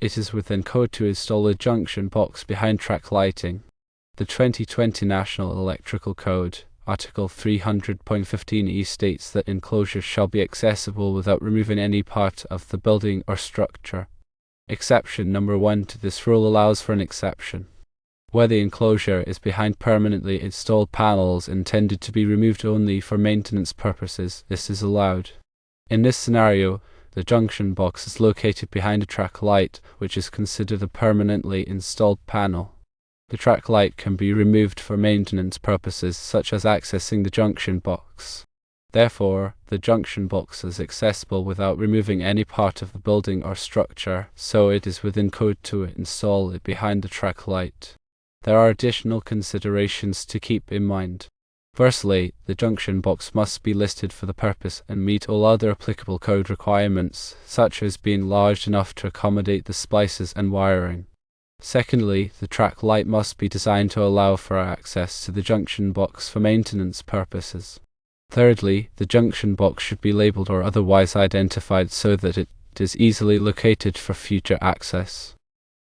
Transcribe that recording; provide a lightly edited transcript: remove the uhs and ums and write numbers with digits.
it is within code to install a junction box behind track lighting. The 2020 National Electrical Code, Article 300.15e states that enclosures shall be accessible without removing any part of the building or structure. Exception number 1 to this rule allows for an exception. Where the enclosure is behind permanently installed panels intended to be removed only for maintenance purposes, this is allowed. In this scenario, the junction box is located behind a track light, which is considered a permanently installed panel. The track light can be removed for maintenance purposes, such as accessing the junction box. Therefore, the junction box is accessible without removing any part of the building or structure, so it is within code to install it behind the track light. There are additional considerations to keep in mind. Firstly, the junction box must be listed for the purpose and meet all other applicable code requirements, such as being large enough to accommodate the splices and wiring. Secondly, the track light must be designed to allow for access to the junction box for maintenance purposes. Thirdly, the junction box should be labeled or otherwise identified so that it is easily located for future access.